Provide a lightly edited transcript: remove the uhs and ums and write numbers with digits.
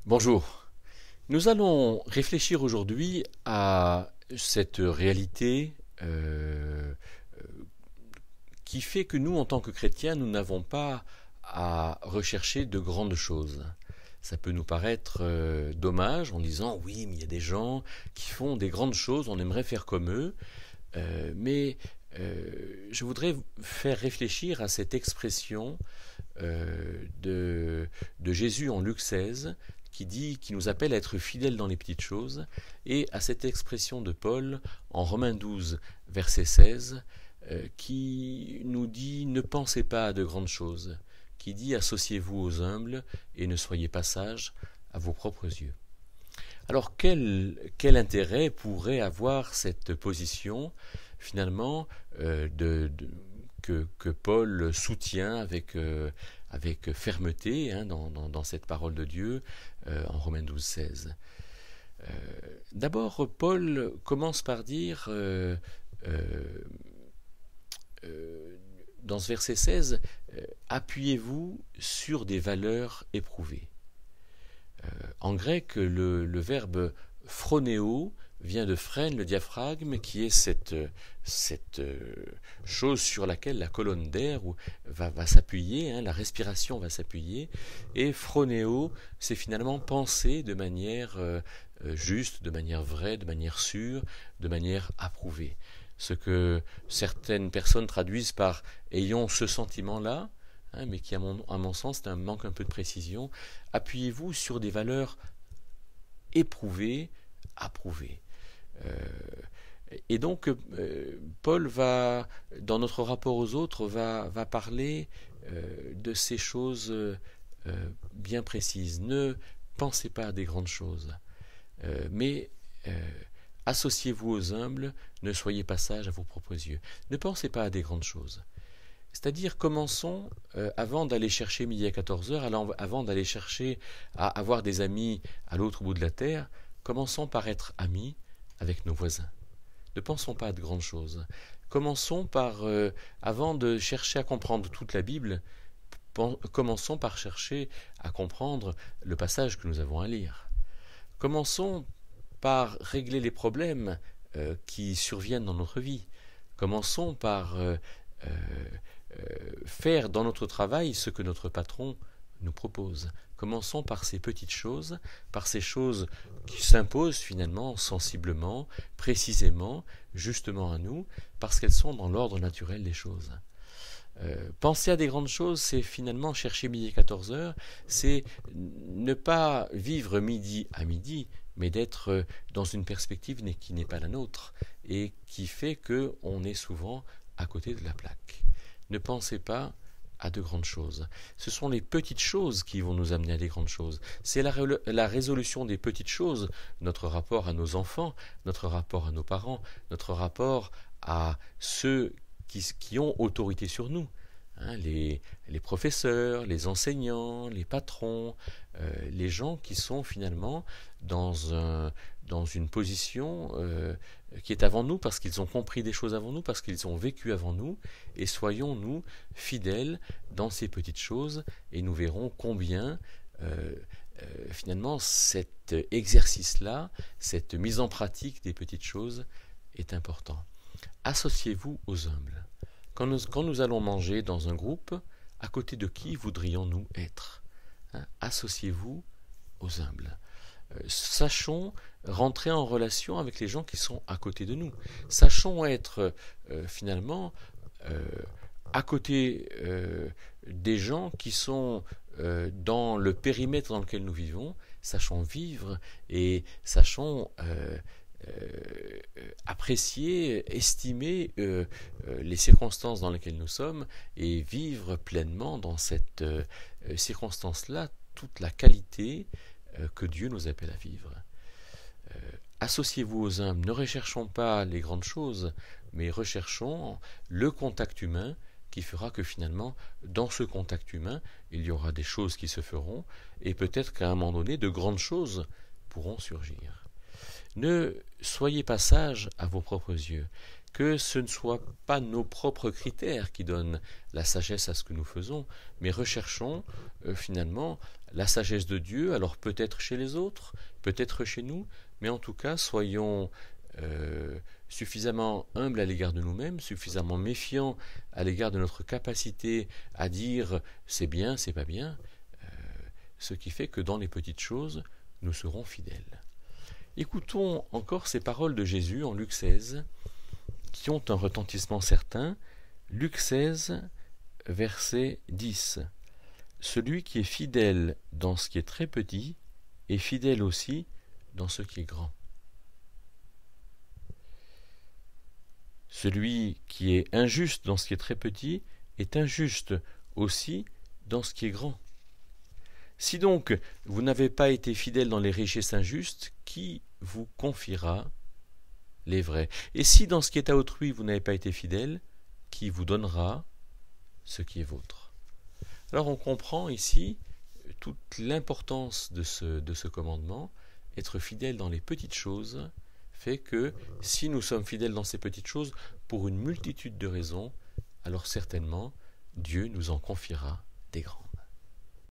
Bonjour. Nous allons réfléchir aujourd'hui à cette réalité qui fait que nous, en tant que chrétiens, nous n'avons pas à rechercher de grandes choses. Ça peut nous paraître dommage en disant oui, mais il y a des gens qui font des grandes choses, on aimerait faire comme eux, mais je voudrais faire réfléchir à cette expression de Jésus en Luc 16 qui nous appelle à être fidèles dans les petites choses, et à cette expression de Paul en Romains 12, verset 16, qui nous dit ne pensez pas à de grandes choses, qui dit associez-vous aux humbles et ne soyez pas sages à vos propres yeux. Alors quel intérêt pourrait avoir cette position finalement que Paul soutient avec fermeté dans cette parole de Dieu en Romains 12, 16. D'abord, Paul commence par dire dans ce verset 16, appuyez-vous sur des valeurs éprouvées. En grec, le verbe phronéo vient de phrène, le diaphragme, qui est cette chose sur laquelle la colonne d'air va s'appuyer, la respiration va s'appuyer, et phronéo, c'est finalement penser de manière juste, de manière vraie, de manière sûre, de manière approuvée. Ce que certaines personnes traduisent par « ayons ce sentiment-là », mais qui, à mon sens, manque un peu de précision. Appuyez-vous sur des valeurs éprouvées, approuvées. Et donc, Paul va, dans notre rapport aux autres, va parler de ces choses bien précises. Ne pensez pas à des grandes choses, mais associez-vous aux humbles, ne soyez pas sages à vos propres yeux. Ne pensez pas à des grandes choses. C'est-à-dire, commençons, avant d'aller chercher midi à 14 heures, avant d'aller chercher à avoir des amis à l'autre bout de la terre, commençons par être amis avec nos voisins. Ne pensons pas à de grandes choses. Commençons par, avant de chercher à comprendre toute la Bible, commençons par chercher à comprendre le passage que nous avons à lire. Commençons par régler les problèmes qui surviennent dans notre vie. Commençons par faire dans notre travail ce que notre patron nous propose. Commençons par ces petites choses, par ces choses qui s'imposent finalement sensiblement, précisément, justement à nous, parce qu'elles sont dans l'ordre naturel des choses. Penser à des grandes choses, c'est finalement chercher midi à 14 heures, c'est ne pas vivre midi à midi, mais d'être dans une perspective qui n'est pas la nôtre, et qui fait qu'on est souvent à côté de la plaque. Ne pensez pas à de grandes choses. Ce sont les petites choses qui vont nous amener à des grandes choses. C'est la résolution des petites choses, notre rapport à nos enfants, notre rapport à nos parents, notre rapport à ceux qui ont autorité sur nous. Les professeurs, les enseignants, les patrons, les gens qui sont finalement dans une position qui est avant nous parce qu'ils ont compris des choses avant nous, parce qu'ils ont vécu avant nous, et soyons-nous fidèles dans ces petites choses, et nous verrons combien finalement cet exercice-là, cette mise en pratique des petites choses est important. Associez-vous aux humbles. Quand nous allons manger dans un groupe, à côté de qui voudrions-nous être ? Associez-vous aux humbles. Sachons rentrer en relation avec les gens qui sont à côté de nous. Sachons être finalement à côté des gens qui sont dans le périmètre dans lequel nous vivons. Sachons vivre et sachons apprécier, estimer les circonstances dans lesquelles nous sommes et vivre pleinement dans cette circonstance-là toute la qualité que Dieu nous appelle à vivre. Associez-vous aux humbles, ne recherchons pas les grandes choses, mais recherchons le contact humain qui fera que finalement, dans ce contact humain, il y aura des choses qui se feront et peut-être qu'à un moment donné, de grandes choses pourront surgir. Ne soyez pas sages à vos propres yeux. que ce ne soit pas nos propres critères qui donnent la sagesse à ce que nous faisons, mais recherchons finalement la sagesse de Dieu, alors peut-être chez les autres, peut-être chez nous, mais en tout cas soyons suffisamment humbles à l'égard de nous-mêmes, suffisamment méfiants à l'égard de notre capacité à dire c'est bien, c'est pas bien, ce qui fait que dans les petites choses, nous serons fidèles. Écoutons encore ces paroles de Jésus en Luc 16, qui ont un retentissement certain. Luc 16, verset 10. Celui qui est fidèle dans ce qui est très petit est fidèle aussi dans ce qui est grand. Celui qui est injuste dans ce qui est très petit est injuste aussi dans ce qui est grand. Si donc vous n'avez pas été fidèle dans les richesses injustes, qui vous confiera les vrais? Et si dans ce qui est à autrui vous n'avez pas été fidèle, qui vous donnera ce qui est vôtre? Alors on comprend ici toute l'importance de ce commandement. Être fidèle dans les petites choses fait que si nous sommes fidèles dans ces petites choses, pour une multitude de raisons, alors certainement Dieu nous en confiera des grandes.